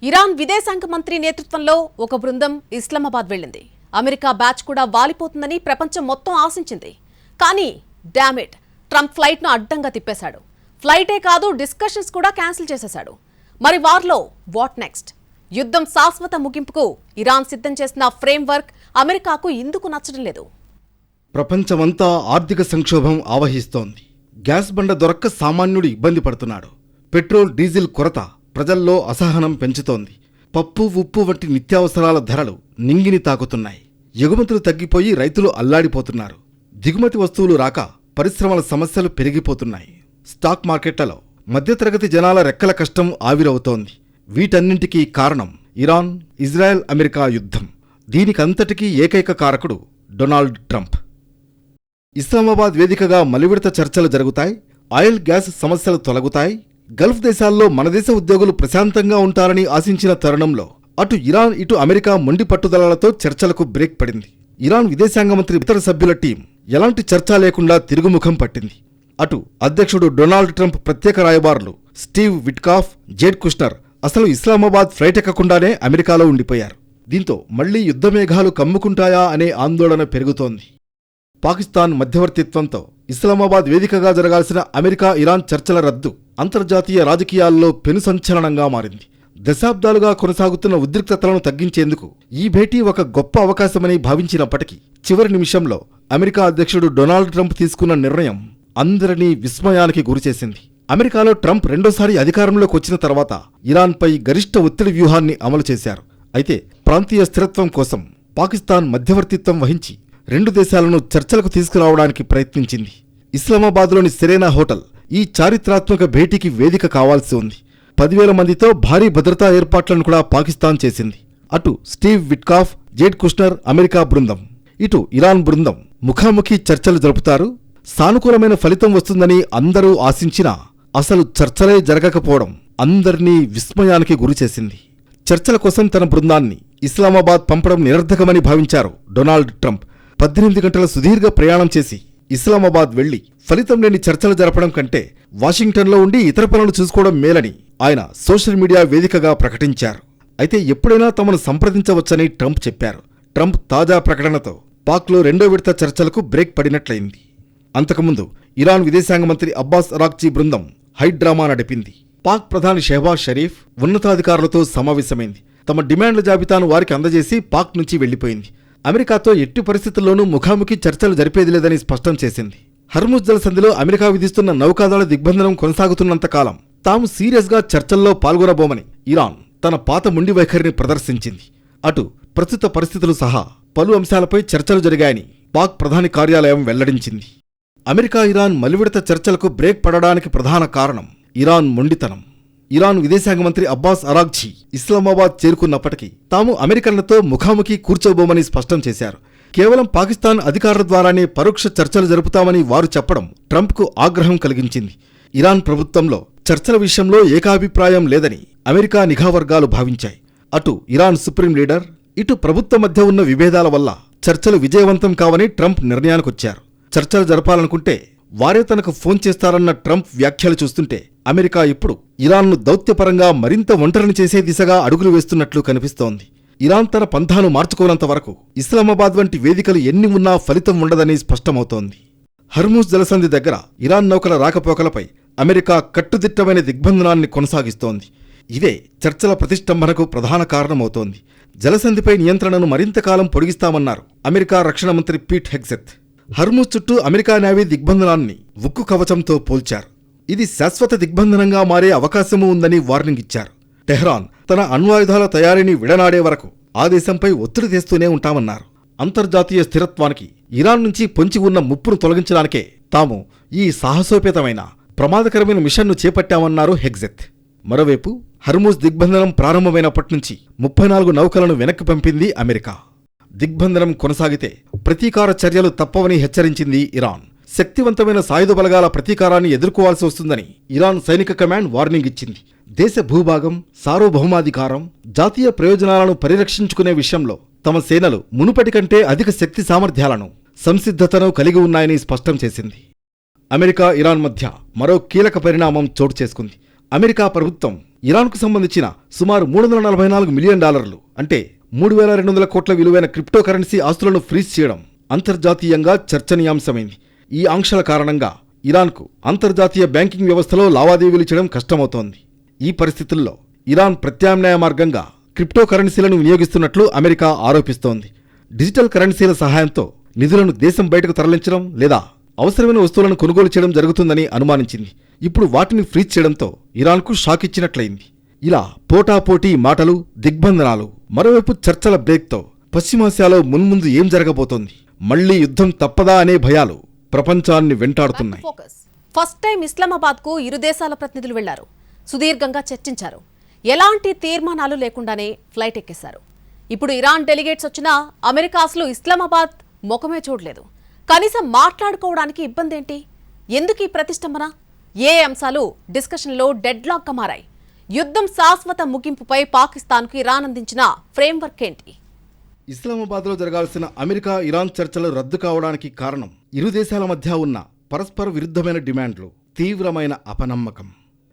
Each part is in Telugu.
ఇరాన్ విదేశాంగ మంత్రి నేతృత్వంలో ఒక బృందం ఇస్లామాబాద్ వెళ్ళింది. అమెరికా బ్యాచ్ కూడా వాలిపోతుందని ప్రపంచం మొత్తం ఆశించింది. కానీ డామిట్, ట్రంప్ ఫ్లైట్ను అడ్డంగా తిప్పేశాడు. ఫ్లైటే కాదు, డిస్కషన్స్ కూడా క్యాన్సిల్ చేసేశాడు. మరి వార్లో వాట్ నెక్స్ట్? యుద్ధం శాశ్వత ముగింపుకు ఇరాన్ సిద్ధం చేసిన ఫ్రేమ్వర్క్ అమెరికాకు ఎందుకు నచ్చడం లేదు? ప్రపంచమంతా ఆర్థిక సంక్షోభం ఆవహిస్తోంది. గ్యాస్ బండ దొరక్క సామాన్యుడు ఇబ్బంది పడుతున్నాడు. పెట్రోల్, డీజిల్ కొరత ప్రజల్లో అసహనం పెంచుతోంది. పప్పు, ఉప్పు వంటి నిత్యావసరాల ధరలు నింగిని తాకుతున్నాయి. ఎగుమతులు తగ్గిపోయి రైతులు అల్లాడిపోతున్నారు. దిగుమతి వస్తువులు రాక పరిశ్రమల సమస్యలు పెరిగిపోతున్నాయి. స్టాక్ మార్కెట్లలో మధ్యతరగతి జనాల రెక్కల కష్టం ఆవిరవుతోంది. వీటన్నింటికీ కారణం ఇరాన్, ఇజ్రాయెల్, అమెరికా యుద్ధం. దీనికంతటికీ ఏకైక కారకుడు డొనాల్డ్ ట్రంప్. ఇస్లామాబాద్ వేదికగా మలివిడత చర్చలు జరుగుతాయి. ఆయిల్, గ్యాస్ సమస్యలు తొలగుతాయి. గల్ఫ్ దేశాల్లో మన దేశ ఉద్యోగులు ప్రశాంతంగా ఉంటారని ఆశించిన తరుణంలో అటు ఇరాన్, ఇటు అమెరికా మొండి పట్టుదలలతో చర్చలకు బ్రేక్ పడింది. ఇరాన్ విదేశాంగ మంత్రి ఇతర సభ్యుల టీం ఎలాంటి చర్చ లేకుండా తిరుగుముఖం పట్టింది. అటు అధ్యక్షుడు డొనాల్డ్ ట్రంప్ ప్రత్యేక రాయబారులు స్టీవ్ విట్కాఫ్, జేడ్ కుష్నర్ అసలు ఇస్లామాబాద్ ఫ్లైట్ ఎక్కకుండానే అమెరికాలో ఉండిపోయారు. దీంతో మళ్లీ యుద్ధమేఘాలు కమ్ముకుంటాయా అనే ఆందోళన పెరుగుతోంది. పాకిస్తాన్ మధ్యవర్తిత్వంతో ఇస్లామాబాద్ వేదికగా జరగాల్సిన అమెరికా ఇరాన్ చర్చల రద్దు అంతర్జాతీయ రాజకీయాల్లో పెను సంచలనంగా మారింది. దశాబ్దాలుగా కొనసాగుతున్న ఉద్రిక్తతలను తగ్గించేందుకు ఈ భేటీ ఒక గొప్ప అవకాశమని భావించినప్పటికీ చివరి నిమిషంలో అమెరికా అధ్యక్షుడు డొనాల్డ్ ట్రంప్ తీసుకున్న నిర్ణయం అందరినీ విస్మయానికి గురిచేసింది. అమెరికాలో ట్రంప్ రెండోసారి అధికారంలోకి వచ్చిన తర్వాత ఇరాన్పై గరిష్ట ఒత్తిడి వ్యూహాన్ని అమలు చేశారు. అయితే ప్రాంతీయ స్థిరత్వం కోసం పాకిస్తాన్ మధ్యవర్తిత్వం వహించి రెండు దేశాలను చర్చలకు తీసుకురావడానికి ప్రయత్నించింది. ఇస్లామాబాద్లోని సెరెనా హోటల్ ఈ చారిత్రాత్మక భేటీకి వేదిక కావాల్సి ఉంది. 10,000 మందితో భారీ భద్రతా ఏర్పాట్లను కూడా పాకిస్తాన్ చేసింది. అటు Steve Witkoff, jade Kushner America బృందం, ఇటు ఇరాన్ బృందం ముఖాముఖి చర్చలు జరుపుతారు. సానుకూలమైన ఫలితం వస్తుందని అందరూ ఆశించినా అసలు చర్చలే జరగకపోవడం అందర్నీ విస్మయానికి గురిచేసింది. చర్చల కోసం తన బృందాన్ని ఇస్లామాబాద్ పంపడం నిరర్ధకమని భావించారు డొనాల్డ్ ట్రంప్. 18 గంటల సుదీర్ఘ ప్రయాణం చేసి ఇస్లామాబాద్ వెళ్లి ఫలితం లేని చర్చలు జరపడం కంటే వాషింగ్టన్లో ఉండి ఇతర పనులు చూసుకోవడం మేలని ఆయన సోషల్ మీడియా వేదికగా ప్రకటించారు. అయితే ఎప్పుడైనా తమను సంప్రదించవచ్చని ట్రంప్ చెప్పారు. ట్రంప్ తాజా ప్రకటనతో పాక్లో రెండో విడత చర్చలకు బ్రేక్ పడినట్లయింది. అంతకుముందు ఇరాన్ విదేశాంగ మంత్రి అబ్బాస్ అరాక్చీ బృందం హైడ్రామా నడిపింది. పాక్ ప్రధాని షెహబాజ్ షరీఫ్ ఉన్నతాధికారులతో సమావేశమైంది. తమ డిమాండ్ల జాబితాను వారికి అందజేసి పాక్ నుంచి వెళ్లిపోయింది. అమెరికాతో ఎట్టి పరిస్థితుల్లోనూ ముఖాముఖి చర్చలు జరిపేది లేదని స్పష్టం చేసింది. హర్ముజ్ జలసంధిలో అమెరికా విధిస్తున్న నౌకాదళ దిగ్బంధనం కొనసాగుతున్నంతకాలం తాము సీరియస్గా చర్చల్లో పాల్గొనబోమని ఇరాన్ తన పాత మొండి వైఖరిని ప్రదర్శించింది. అటు ప్రస్తుత పరిస్థితులు సహా పలు అంశాలపై చర్చలు జరిగాయని పాక్ ప్రధాని కార్యాలయం వెల్లడించింది. అమెరికా ఇరాన్ మలివిడత చర్చలకు బ్రేక్ పడడానికి ప్రధాన కారణం ఇరాన్ మొండితనం. ఇరాన్ విదేశాంగ మంత్రి అబ్బాస్ అరాగ్చీ ఇస్లామాబాద్ చేరుకున్నప్పటికీ తాము అమెరికన్లతో ముఖాముఖి కూర్చోబోమని స్పష్టం చేశారు. కేవలం పాకిస్తాన్ అధికారుల ద్వారానే పరోక్ష చర్చలు జరుపుతామని వారు చెప్పడం ట్రంప్కు ఆగ్రహం కలిగించింది. ఇరాన్ ప్రభుత్వంలో చర్చల విషయంలో ఏకాభిప్రాయం లేదని అమెరికా నిఘా వర్గాలు భావించాయి. అటు ఇరాన్ సుప్రీం లీడర్, ఇటు ప్రభుత్వం మధ్య ఉన్న విభేదాల వల్ల చర్చలు విజయవంతం కావని ట్రంప్ నిర్ణయానికొచ్చారు. చర్చలు జరపాలనుకుంటే వారే తనకు ఫోన్ చేస్తారన్న ట్రంప్ వ్యాఖ్యలు చూస్తుంటే అమెరికా ఇప్పుడు ఇరాన్ను దౌత్యపరంగా మరింత ఒంటరిని చేసే దిశగా అడుగులు వేస్తున్నట్లు కనిపిస్తోంది. ఇరాన్ తన పంథాను మార్చుకోనంత వరకు ఇస్లామాబాద్ వంటి వేదికలు ఎన్ని ఉన్నా ఫలితం ఉండదని స్పష్టమవుతోంది. హర్ముజ్ జలసంధి దగ్గర ఇరాన్ నౌకల రాకపోకలపై అమెరికా కట్టుదిట్టమైన దిగ్బంధనాన్ని కొనసాగిస్తోంది. ఇదే చర్చల ప్రతిష్టంభనకు ప్రధాన కారణమవుతోంది. జలసంధిపై నియంత్రణను మరింతకాలం పొడిగిస్తామన్నారు అమెరికా రక్షణ మంత్రి పీట్ హెగ్సెత్. హర్ముజ్ చుట్టూ అమెరికా నేవీ దిగ్బంధనాన్ని ఉక్కు కవచంతో పోల్చారు. ఇది శాశ్వత దిగ్బంధనంగా మారే అవకాశమూ ఉందని వార్నింగ్ ఇచ్చారు. టెహ్రాన్ తన అణ్వాయుధాల తయారీని విడనాడే వరకు ఆ దేశంపై ఒత్తిడి తెస్తూనే ఉంటామన్నారు. అంతర్జాతీయ స్థిరత్వానికి ఇరాన్ నుంచి పొంచి ఉన్న ముప్పును తొలగించడానికే తాము ఈ సాహసోపేతమైన ప్రమాదకరమైన మిషన్ను చేపట్టామన్నారు హెగ్సెత్. మరోవైపు హర్ముజ్ దిగ్బంధనం ప్రారంభమైనప్పటి నుంచి 34 నౌకలను వెనక్కి పంపింది అమెరికా. దిగ్బంధనం కొనసాగితే ప్రతీకార చర్యలు తప్పవని హెచ్చరించింది ఇరాన్. శక్తివంతమైన సాయుధ బలగాల ప్రతీకారాన్ని ఎదుర్కోవాల్సి వస్తుందని ఇరాన్ సైనిక కమాండ్ వార్నింగ్ ఇచ్చింది. దేశ భూభాగం, సార్వభౌమాధికారం, జాతీయ ప్రయోజనాలను పరిరక్షించుకునే విషయంలో తమ సేనలు మునుపటి కంటే అధిక శక్తి సామర్థ్యాలను, సంసిద్ధతను కలిగి ఉన్నాయని స్పష్టం చేసింది. అమెరికా ఇరాన్ మధ్య మరో కీలక పరిణామం చోటు చేసుకుంది. అమెరికా ప్రభుత్వం ఇరాన్కు సంబంధించిన సుమారు $344 మిలియన్ అంటే 3200 కోట్ల విలువైన క్రిప్టో కరెన్సీ ఆస్తులను ఫ్రీజ్ చేయడం అంతర్జాతీయంగా చర్చనీయాంశమైంది. ఈ ఆంక్షల కారణంగా ఇరాన్కు అంతర్జాతీయ బ్యాంకింగ్ వ్యవస్థలో లావాదేవీలు చేయడం కష్టమవుతోంది. ఈ పరిస్థితుల్లో ఇరాన్ ప్రత్యామ్నాయ మార్గంగా క్రిప్టో కరెన్సీలను వినియోగిస్తున్నట్లు అమెరికా ఆరోపిస్తోంది. డిజిటల్ కరెన్సీల సహాయంతో నిధులను దేశం బయటకు తరలించడం లేదా అవసరమైన వస్తువులను కొనుగోలు చేయడం జరుగుతుందని అనుమానించింది. ఇప్పుడు వాటిని ఫ్రీజ్ చేయడంతో ఇరాన్కు షాక్ ఇచ్చినట్లయింది. ఇలా పోటాపోటీ మాటలు, దిగ్బంధనాలు, మరోవైపు చర్చల బ్రేక్తో పశ్చిమాసియాలో మున్ముందు ఏం జరగబోతోంది, మళ్లీ యుద్ధం తప్పదా అనే భయాలు ప్రపంచాన్ని వెంటాడుతున్నాయి. ఫస్ట్ టైం ఇస్లామాబాద్కు ఇరు దేశాల ప్రతినిధులు వెళ్లారు. సుదీర్ఘంగా చర్చించారు. ఎలాంటి తీర్మానాలు లేకుండానే ఫ్లైట్ ఎక్కేశారు. ఇప్పుడు ఇరాన్ డెలిగేట్స్ వచ్చినా అమెరికా అసలు ఇస్లామాబాద్ ముఖమే చూడలేదు. కనీసం మాట్లాడుకోవడానికి ఇబ్బంది ఏంటి? ఎందుకు ఈ ప్రతిష్టంభన? ఏ అంశాలు డిస్కషన్లో డెడ్లాక్గా మారాయి? యుద్ధం శాశ్వత ముగింపుపై పాకిస్తాన్కు ఇరాన్ అందించిన ఫ్రేమ్వర్క్ ఏంటి? ఇస్లామాబాద్లో జరగాల్సిన అమెరికా ఇరాన్ చర్చలు రద్దు కావడానికి కారణం ఇరు దేశాల మధ్య ఉన్న పరస్పర విరుద్ధమైన డిమాండ్లు, తీవ్రమైన అపనమ్మకం.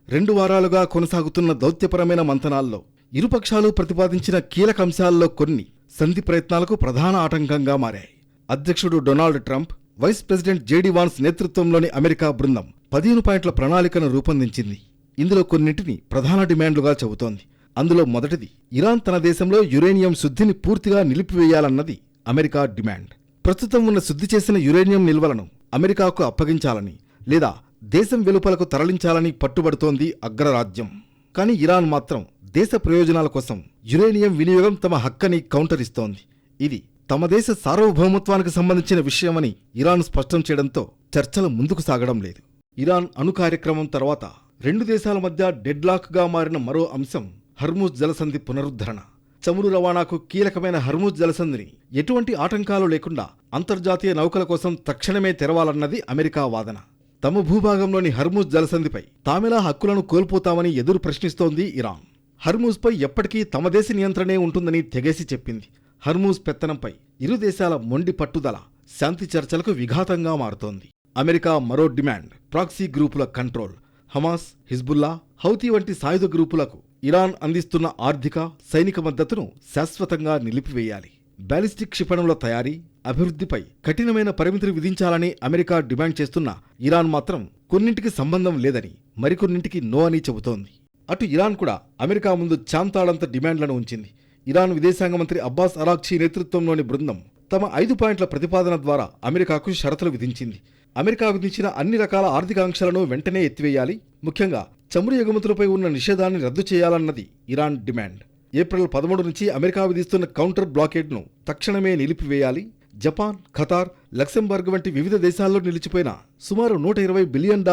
2 వారాలుగా కొనసాగుతున్న దౌత్యపరమైన మంతనాల్లో ఇరుపక్షాలు ప్రతిపాదించిన కీలక అంశాల్లో కొన్ని సంధి ప్రయత్నాలకు ప్రధాన ఆటంకంగా మారాయి. అధ్యక్షుడు Donald Trump, vice president JD Vance నేతృత్వంలోని అమెరికా బృందం 15 పాయింట్ల ప్రణాళికను రూపొందించింది. ఇందులో కొన్నింటిని ప్రధాన డిమాండ్లుగా చెబుతోంది. అందులో మొదటిది, ఇరాన్ తన దేశంలో యురేనియం శుద్ధిని పూర్తిగా నిలిపివేయాలన్నది అమెరికా డిమాండ్. ప్రస్తుతం ఉన్న శుద్ధి చేసిన యురేనియం నిల్వలను అమెరికాకు అప్పగించాలని లేదా దేశం వెలుపలకు తరలించాలని పట్టుబడుతోంది అగ్రరాజ్యం. కానీ ఇరాన్ మాత్రం దేశ ప్రయోజనాల కోసం యురేనియం వినియోగం తమ హక్కని కౌంటర్ ఇస్తోంది. ఇది తమ దేశ సార్వభౌమత్వానికి సంబంధించిన విషయమని ఇరాన్ స్పష్టం చేయడంతో చర్చలు ముందుకు సాగడం లేదు. ఇరాన్ అణు కార్యక్రమం తర్వాత 2 దేశాల మధ్య డెడ్లాక్గా మారిన మరో అంశం హర్ముజ్ జలసంధి పునరుద్ధరణ. చమురు రవాణాకు కీలకమైన హర్ముజ్ జలసంధిని ఎటువంటి ఆటంకాలు లేకుండా అంతర్జాతీయ నౌకల కోసం తక్షణమే తెరవాలన్నది అమెరికా వాదన. తమ భూభాగంలోని హర్ముజ్ జలసంధిపై తామెలా హక్కులను కోల్పోతామని ఎదురు ప్రశ్నిస్తోంది ఇరాన్. హర్ముజ్పై ఎప్పటికీ తమ దేశ నియంత్రణే ఉంటుందని తెగేసి చెప్పింది. హర్ముజ్ పెత్తనంపై ఇరు దేశాల మొండి పట్టుదల శాంతి చర్చలకు విఘాతంగా మారుతోంది. అమెరికా మరో డిమాండ్, ప్రాక్సీ గ్రూపుల కంట్రోల్. హమాస్, హిజ్బుల్లా, హౌతీ వంటి సాయుధ గ్రూపులకు ఇరాన్ అందిస్తున్న ఆర్థిక, సైనిక మద్దతును శాశ్వతంగా నిలిపివేయాలి. బ్యాలిస్టిక్ క్షిపణుల తయారీ, అభివృద్ధిపై కఠినమైన పరిమితులు విధించాలని అమెరికా డిమాండ్ చేస్తున్న ఇరాన్ మాత్రం కొన్నింటికి సంబంధం లేదని, మరికొన్నింటికి నో అని చెబుతోంది. అటు ఇరాన్ కూడా అమెరికా ముందు చాంతాడంత డిమాండ్లను ఉంచింది. ఇరాన్ విదేశాంగ మంత్రి అబ్బాస్ అరాక్చీ నేతృత్వంలోని బృందం తమ 5 పాయింట్ల ప్రతిపాదన ద్వారా అమెరికాకు షరతులు విధించింది. అమెరికా విధించిన అన్ని రకాల ఆర్థిక ఆంక్షలను వెంటనే ఎత్తివేయాలి, ముఖ్యంగా చమురు ఎగుమతులపై ఉన్న నిషేధాన్ని రద్దు చేయాలన్నది ఇరాన్ డిమాండ్. ఏప్రిల్ 13 నుంచి అమెరికా విధిస్తున్న కౌంటర్ బ్లాకేడ్ను తక్షణమే నిలిపివేయాలి. జపాన్, ఖతార్, లక్సెంబర్గ్ వంటి వివిధ దేశాల్లో నిలిచిపోయిన సుమారు $120 బిలియన్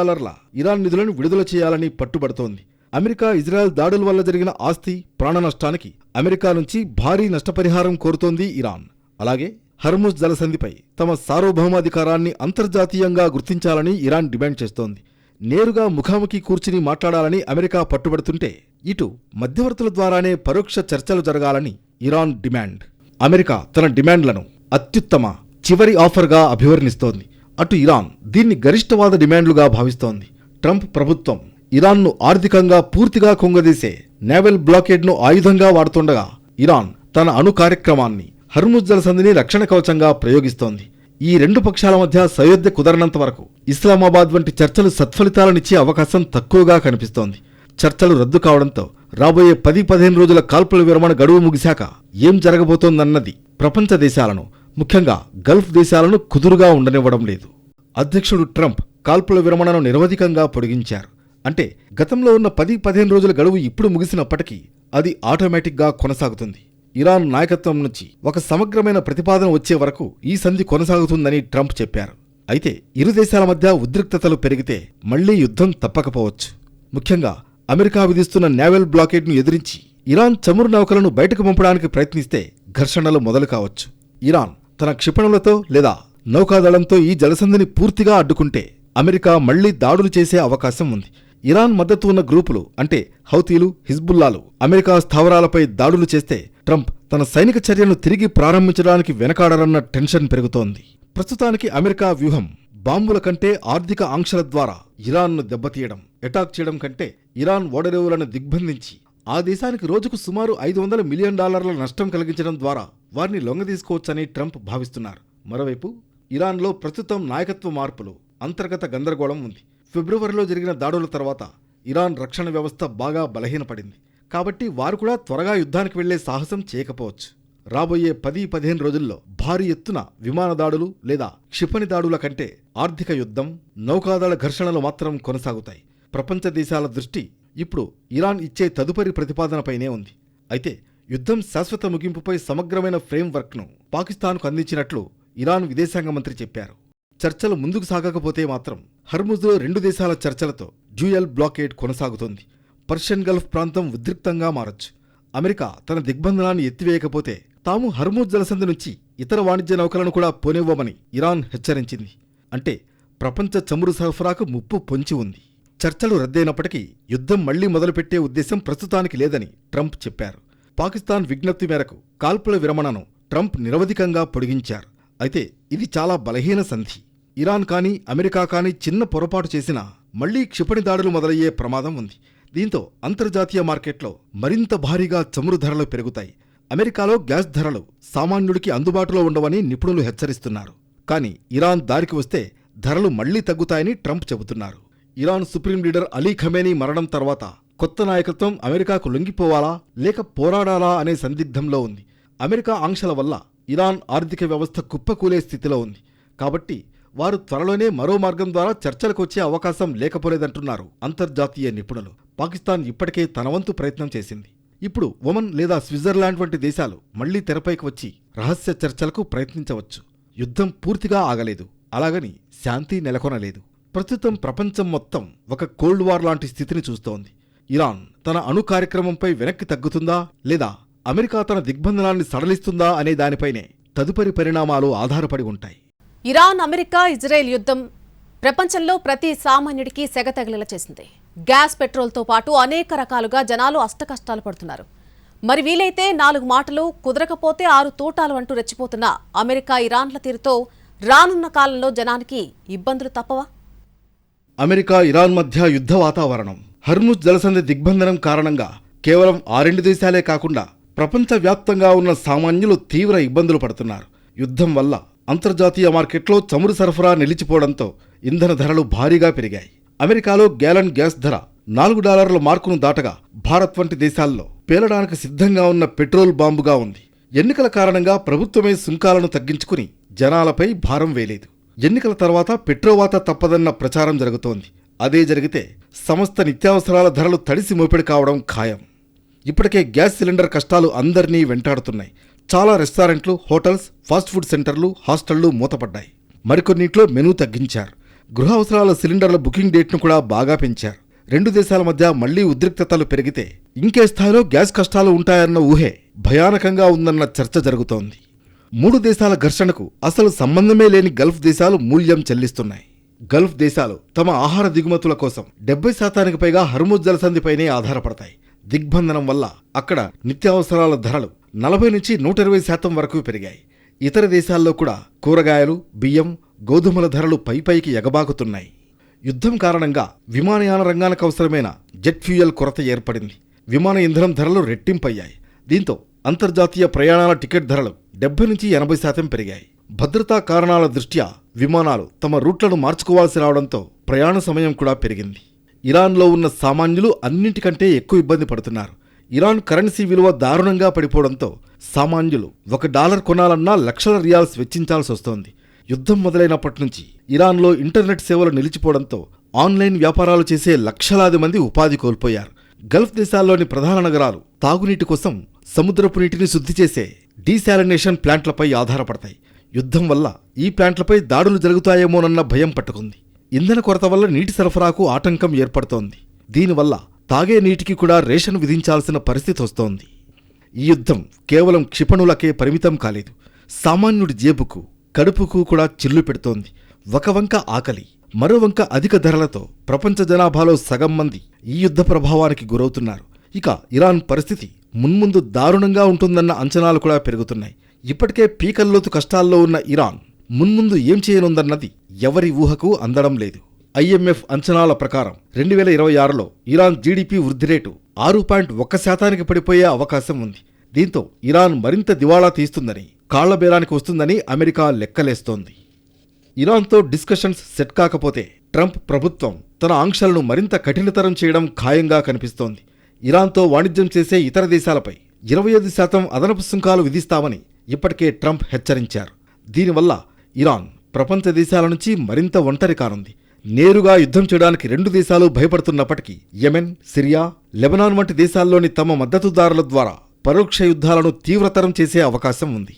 ఇరాన్ నిధులను విడుదల చేయాలని పట్టుబడుతోంది. అమెరికా ఇజ్రాయెల్ దాడుల వల్ల జరిగిన ఆస్తి, ప్రాణ నష్టానికి అమెరికా నుంచి భారీ నష్టపరిహారం కోరుతోంది ఇరాన్. అలాగే హర్ముజ్ జలసంధిపై తమ సార్వభౌమాధికారాన్ని అంతర్జాతీయంగా గుర్తించాలని ఇరాన్ డిమాండ్ చేస్తోంది. నేరుగా ముఖాముఖి కూర్చుని మాట్లాడాలని అమెరికా పట్టుబడుతుంటే, ఇటు మధ్యవర్తుల ద్వారానే పరోక్ష చర్చలు జరగాలని ఇరాన్ డిమాండ్. అమెరికా తన డిమాండ్లను అత్యుత్తమ చివరి ఆఫర్గా అభివర్ణిస్తోంది. అటు ఇరాన్ దీన్ని గరిష్టవాద డిమాండ్లుగా భావిస్తోంది. ట్రంప్ ప్రభుత్వం ఇరాన్ను ఆర్థికంగా పూర్తిగా కుంగదీసే నేవల్ బ్లాకేడ్ను ఆయుధంగా వాడుతుండగా, ఇరాన్ తన అణు కార్యక్రమాన్ని, హర్ముజ్ జలసంధిని రక్షణ కవచంగా ప్రయోగిస్తోంది. ఈ 2 పక్షాల మధ్య సయోధ్య కుదరనంత వరకు ఇస్లామాబాద్ వంటి చర్చలు సత్ఫలితాలనిచ్చే అవకాశం తక్కువగా కనిపిస్తోంది. చర్చలు రద్దు కావడంతో రాబోయే 10-15 రోజుల కాల్పుల విరమణ గడువు ముగిశాక ఏం జరగబోతోందన్నది ప్రపంచ దేశాలను, ముఖ్యంగా గల్ఫ్ దేశాలను కుదురుగా ఉండనివ్వడం లేదు. అధ్యక్షుడు ట్రంప్ కాల్పుల విరమణను నిరవధికంగా పొడిగించారు. అంటే గతంలో ఉన్న 10-15 రోజుల గడువు ఇప్పుడు ముగిసినప్పటికీ అది ఆటోమేటిక్గా కొనసాగుతుంది. ఇరాన్ నాయకత్వం నుంచి ఒక సమగ్రమైన ప్రతిపాదన వచ్చే వరకు ఈ సంధి కొనసాగుతుందని ట్రంప్ చెప్పారు. అయితే ఇరు దేశాల మధ్య ఉద్రిక్తతలు పెరిగితే మళ్లీ యుద్ధం తప్పకపోవచ్చు. ముఖ్యంగా అమెరికా విధిస్తున్న నేవల్ బ్లాకేడ్ను ఎదిరించి ఇరాన్ చమురు నౌకలను బయటకు పంపడానికి ప్రయత్నిస్తే ఘర్షణలు మొదలు కావచ్చు. ఇరాన్ తన క్షిపణులతో లేదా నౌకాదళంతో ఈ జలసంధిని పూర్తిగా అడ్డుకుంటే అమెరికా మళ్లీ దాడులు చేసే అవకాశం ఉంది. ఇరాన్ మద్దతు ఉన్న గ్రూపులు అంటే హౌతీలు, హిజ్బుల్లాలు అమెరికా స్థావరాలపై దాడులు చేస్తే ట్రంప్ తన సైనిక చర్యను తిరిగి ప్రారంభించడానికి వెనకాడరన్న టెన్షన్ పెరుగుతోంది. ప్రస్తుతానికి అమెరికా వ్యూహం బాంబుల కంటే ఆర్థిక ఆంక్షల ద్వారా ఇరాన్ను దెబ్బతీయడం, అటాక్ చేయడం కంటే ఇరాన్ ఓడరేవులను దిగ్బంధించి ఆ దేశానికి రోజుకు సుమారు $500 మిలియన్ నష్టం కలిగించడం ద్వారా వారిని లొంగదీసుకోవచ్చని ట్రంప్ భావిస్తున్నారు. మరోవైపు ఇరాన్లో ప్రస్తుతం నాయకత్వ మార్పులు, అంతర్గత గందరగోళం ఉంది. ఫిబ్రవరిలో జరిగిన దాడుల తర్వాత ఇరాన్ రక్షణ వ్యవస్థ బాగా బలహీనపడింది. కాబట్టి వారు కూడా త్వరగా యుద్ధానికి వెళ్లే సాహసం చేయకపోవచ్చు. రాబోయే 10-15 రోజుల్లో భారీ ఎత్తున విమాన దాడులు లేదా క్షిపణి దాడుల కంటే ఆర్థిక యుద్ధం, నౌకాదళ ఘర్షణలు మాత్రం కొనసాగుతాయి. ప్రపంచ దేశాల దృష్టి ఇప్పుడు ఇరాన్ ఇచ్చే తదుపరి ప్రతిపాదనపైనే ఉంది. అయితే యుద్ధం శాశ్వత ముగింపుపై సమగ్రమైన ఫ్రేమ్వర్క్ను పాకిస్తాన్కు అందించినట్లు ఇరాన్ విదేశాంగ మంత్రి చెప్పారు. చర్చలు ముందుకు సాగకపోతే మాత్రం హర్ముజ్లో 2 దేశాల చర్చలతో డ్యూయల్ బ్లాకేడ్ కొనసాగుతోంది. పర్షియన్ గల్ఫ్ ప్రాంతం ఉద్రిక్తంగా మారొచ్చు. అమెరికా తన దిగ్బంధనాన్ని ఎత్తివేయకపోతే తాము హర్ముజ్ జలసంధి నుంచి ఇతర వాణిజ్య నౌకలను కూడా పోనివ్వమని ఇరాన్ హెచ్చరించింది. అంటే ప్రపంచ చమురు సరఫరాకు ముప్పు పొంచి ఉంది. చర్చలు రద్దయినప్పటికీ యుద్ధం మళ్లీ మొదలుపెట్టే ఉద్దేశం ప్రస్తుతానికి లేదని ట్రంప్ చెప్పారు. పాకిస్తాన్ విజ్ఞప్తి మేరకు కాల్పుల విరమణను ట్రంప్ నిరవధికంగా పొడిగించారు. అయితే ఇది చాలా బలహీన సంధి. ఇరాన్ కానీ అమెరికా కానీ చిన్న పొరపాటు చేసినా మళ్లీ క్షిపణి దాడులు మొదలయ్యే ప్రమాదం ఉంది. దీంతో అంతర్జాతీయ మార్కెట్లో మరింత భారీగా చమురు ధరలు పెరుగుతాయి. అమెరికాలో గ్యాస్ ధరలు సామాన్యుడికి అందుబాటులో ఉండవని నిపుణులు హెచ్చరిస్తున్నారు. కానీ ఇరాన్ దారికి వస్తే ధరలు మళ్లీ తగ్గుతాయని ట్రంప్ చెబుతున్నారు. Iran supreme leader Ali Khamenei మరణం తర్వాత కొత్త నాయకత్వం అమెరికాకు లొంగిపోవాలా లేక పోరాడాలా అనే సందిగ్ధంలో ఉంది. అమెరికా ఆంక్షల వల్ల ఇరాన్ ఆర్థిక వ్యవస్థ కుప్పకూలే స్థితిలో ఉంది. కాబట్టి వారు త్వరలోనే మరో మార్గం ద్వారా చర్చలకు వచ్చే అవకాశం లేకపోలేదంటున్నారు అంతర్జాతీయ నిపుణులు. పాకిస్తాన్ ఇప్పటికే తన వంతు ప్రయత్నం చేసింది. ఇప్పుడు ఒమన్ లేదా స్విట్జర్లాండ్ వంటి దేశాలు మళ్లీ తెరపైకి వచ్చి రహస్య చర్చలకు ప్రయత్నించవచ్చు. యుద్ధం పూర్తిగా ఆగలేదు, అలాగని శాంతి నెలకొనలేదు. ప్రస్తుతం ప్రపంచం మొత్తం ఒక కోల్డ్ వార్ లాంటి స్థితిని చూస్తోంది. ఇరాన్ తన అణు కార్యక్రమంపై వెనక్కి తగ్గుతుందా లేదా అమెరికా తన దిగ్బంధనాన్ని సడలిస్తుందా అనే దానిపైనే తదుపరి పరిణామాలు ఆధారపడి ఉంటాయి. ఇరాన్, అమెరికా, ఇజ్రాయెల్ యుద్ధం ప్రపంచంలో ప్రతి సామాన్యుడికి సెగ తగిలేలా చేసింది. గ్యాస్, పెట్రోల్తో పాటు అనేక రకాలుగా జనాలు అష్టకష్టాలు పడుతున్నారు. మరి వీలైతే 4 మాటలు, కుదరకపోతే 6 తోటాలు అంటూ రెచ్చిపోతున్న అమెరికా, ఇరాన్ల తీరుతో రానున్న కాలంలో జనానికి ఇబ్బందులు తప్పవా? అమెరికా, ఇరాన్ మధ్య యుద్ధ వాతావరణం, హర్ముజ్ జలసంధి దిగ్బంధనం కారణంగా కేవలం ఆ 2 దేశాలే కాకుండా ప్రపంచవ్యాప్తంగా ఉన్న సామాన్యులు తీవ్ర ఇబ్బందులు పడుతున్నారు. యుద్ధం వల్ల అంతర్జాతీయ మార్కెట్లో చమురు సరఫరా నిలిచిపోవడంతో ఇంధన ధరలు భారీగా పెరిగాయి. అమెరికాలో గ్యాలన్ గ్యాస్ ధర $4 మార్కును దాటగా భారత్ వంటి దేశాల్లో పేలడానికి సిద్ధంగా ఉన్న పెట్రోల్ బాంబుగా ఉంది. ఎన్నికల కారణంగా ప్రభుత్వమే సుంకాలను తగ్గించుకుని జనాలపై భారం వేయలేదు. ఎన్నికల తర్వాత పెట్రోవాత తప్పదన్న ప్రచారం జరుగుతోంది. అదే జరిగితే సమస్త నిత్యావసరాల ధరలు తడిసి మోపిడి కావడం ఖాయం. ఇప్పటికే గ్యాస్ సిలిండర్ కష్టాలు అందరినీ వెంటాడుతున్నాయి. చాలా రెస్టారెంట్లు, హోటల్స్, ఫాస్ట్ ఫుడ్ సెంటర్లు, హాస్టళ్లు మూతపడ్డాయి. మరికొన్నింట్లో మెనూ తగ్గించారు. గృహ అవసరాల సిలిండర్ల బుకింగ్ డేట్ను కూడా బాగా పెంచారు. 2 దేశాల మధ్య మళ్లీ ఉద్రిక్తతలు పెరిగితే ఇంకే స్థాయిలో గ్యాస్ కష్టాలు ఉంటాయన్న ఊహే భయానకంగా ఉందన్న చర్చ జరుగుతోంది. 3 దేశాల ఘర్షణకు అసలు సంబంధమే లేని గల్ఫ్ దేశాలు మూల్యం చెల్లిస్తున్నాయి. గల్ఫ్ దేశాలు తమ ఆహార దిగుమతుల కోసం 70% పైగా హర్ముజ్ జలసంధిపైనే ఆధారపడతాయి. దిగ్బంధనం వల్ల అక్కడ నిత్యావసరాల ధరలు 40 నుంచి 120% వరకు పెరిగాయి. ఇతర దేశాల్లో కూడా కూరగాయలు, బియ్యం, గోధుమల ధరలు పైపైకి ఎగబాకుతున్నాయి. యుద్ధం కారణంగా విమానయాన రంగానికి అవసరమైన జెట్ ఫ్యూయల్ కొరత ఏర్పడింది. విమాన ఇంధనం ధరలు రెట్టింపయ్యాయి. దీంతో అంతర్జాతీయ ప్రయాణాల టికెట్ ధరలు 70 నుంచి 80% పెరిగాయి. భద్రతా కారణాల దృష్ట్యా విమానాలు తమ రూట్లను మార్చుకోవాల్సి రావడంతో ప్రయాణ సమయం కూడా పెరిగింది. ఇరాన్లో ఉన్న సామాన్యులు అన్నింటికంటే ఎక్కువ ఇబ్బంది పడుతున్నారు. ఇరాన్ కరెన్సీ విలువ దారుణంగా పడిపోవడంతో సామాన్యులు $1 కొనాలన్నా లక్షల రియాల్స్ వెచ్చించాల్సి వస్తోంది. యుద్ధం మొదలైనప్పటి నుంచి ఇరాన్లో ఇంటర్నెట్ సేవలు నిలిచిపోవడంతో ఆన్లైన్ వ్యాపారాలు చేసే లక్షలాది మంది ఉపాధి కోల్పోయారు. గల్ఫ్ దేశాల్లోని ప్రధాన నగరాలు తాగునీటి కోసం సముద్రపు నీటిని శుద్ధి చేసే డీశాలినేషన్ ప్లాంట్లపై ఆధారపడతాయి. యుద్ధం వల్ల ఈ ప్లాంట్లపై దాడులు జరుగుతాయేమోనన్న భయం పట్టుకుంది. ఇంధన కొరత వల్ల నీటి సరఫరాకు ఆటంకం ఏర్పడుతోంది. దీనివల్ల తాగే నీటికి కూడా రేషన్ విధించాల్సిన పరిస్థితి వస్తోంది. ఈ యుద్ధం కేవలం క్షిపణులకే పరిమితం కాలేదు. సామాన్యుడి జేబుకు, కడుపుకు కూడా చిల్లు పెడుతోంది. ఒక వంక ఆకలి, మరో వంక అధిక ధరలతో ప్రపంచ జనాభాలో సగం మంది ఈ యుద్ధ ప్రభావానికి గురవుతున్నారు. ఇక ఇరాన్ పరిస్థితి మున్ముందు దారుణంగా ఉంటుందన్న అంచనాలు కూడా పెరుగుతున్నాయి. ఇప్పటికే పీకల్లోతు కష్టాల్లో ఉన్న ఇరాన్ మున్ముందు ఏం చేయనుందన్నది ఎవరి ఊహకు అందడం లేదు. IMF అంచనాల ప్రకారం 2026లో ఇరాన్ జీడీపీ వృద్ధి రేటు 6.1% పడిపోయే అవకాశం ఉంది. దీంతో ఇరాన్ మరింత దివాళా తీస్తుందని, కాళ్లబేరానికి వస్తుందని అమెరికా లెక్కలేస్తోంది. ఇరాన్తో డిస్కషన్స్ సెట్ కాకపోతే ట్రంప్ ప్రభుత్వం తన ఆంక్షలను మరింత కఠినతరం చేయడం ఖాయంగా కనిపిస్తోంది. ఇరాన్తో వాణిజ్యం చేసే ఇతర దేశాలపై 25% అదనపు సుంకాలు విధిస్తామని ఇప్పటికే ట్రంప్ హెచ్చరించారు. దీనివల్ల ఇరాన్ ప్రపంచ దేశాల నుంచి మరింత ఒంటరి కానుంది. నేరుగా యుద్ధం చేయడానికి 2 దేశాలు భయపడుతున్నప్పటికీ యెమెన్, సిరియా, లెబనాన్ వంటి దేశాల్లోని తమ మద్దతుదారుల ద్వారా పరోక్ష యుద్ధాలను తీవ్రతరం చేసే అవకాశం ఉంది.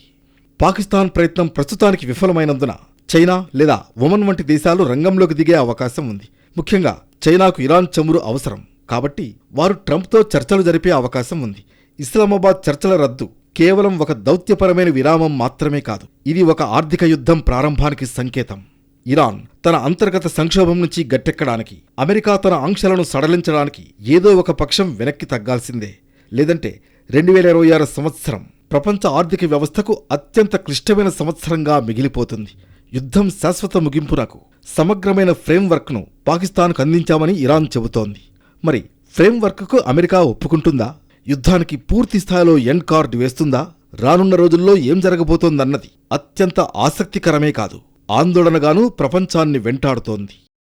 పాకిస్తాన్ ప్రయత్నం ప్రస్తుతానికి విఫలమైనందున చైనా లేదా ఒమన్ వంటి దేశాలు రంగంలోకి దిగే అవకాశం ఉంది. ముఖ్యంగా చైనాకు ఇరాన్ చమురు అవసరం కాబట్టి వారు ట్రంప్తో చర్చలు జరిపే అవకాశం ఉంది. ఇస్లామాబాద్ చర్చల రద్దు కేవలం ఒక దౌత్యపరమైన విరామం మాత్రమే కాదు, ఇది ఒక ఆర్థిక యుద్ధం ప్రారంభానికి సంకేతం. ఇరాన్ తన అంతర్గత సంక్షోభం నుంచి గట్టెక్కడానికి, అమెరికా తన ఆంక్షలను సడలించడానికి ఏదో ఒక పక్షం వెనక్కి తగ్గాల్సిందే. లేదంటే 2026 సంవత్సరం ప్రపంచ ఆర్థిక వ్యవస్థకు అత్యంత క్లిష్టమైన సంవత్సరంగా మిగిలిపోతుంది. యుద్ధం శాశ్వత ముగింపునకు సమగ్రమైన ఫ్రేమ్వర్క్ను పాకిస్తాన్కు అందించామని ఇరాన్ చెబుతోంది. మరి ఫ్రేమ్వర్క్కు అమెరికా ఒప్పుకుంటుందా? యుద్ధానికి పూర్తి స్థాయిలో ఎండ్ కార్డు వేస్తుందా? రానున్న రోజుల్లో ఏం జరగబోతోందన్నది అత్యంత ఆసక్తికరమే కాదు, ఆందోళనగానూ ప్రపంచాన్ని వెంటాడుతోంది.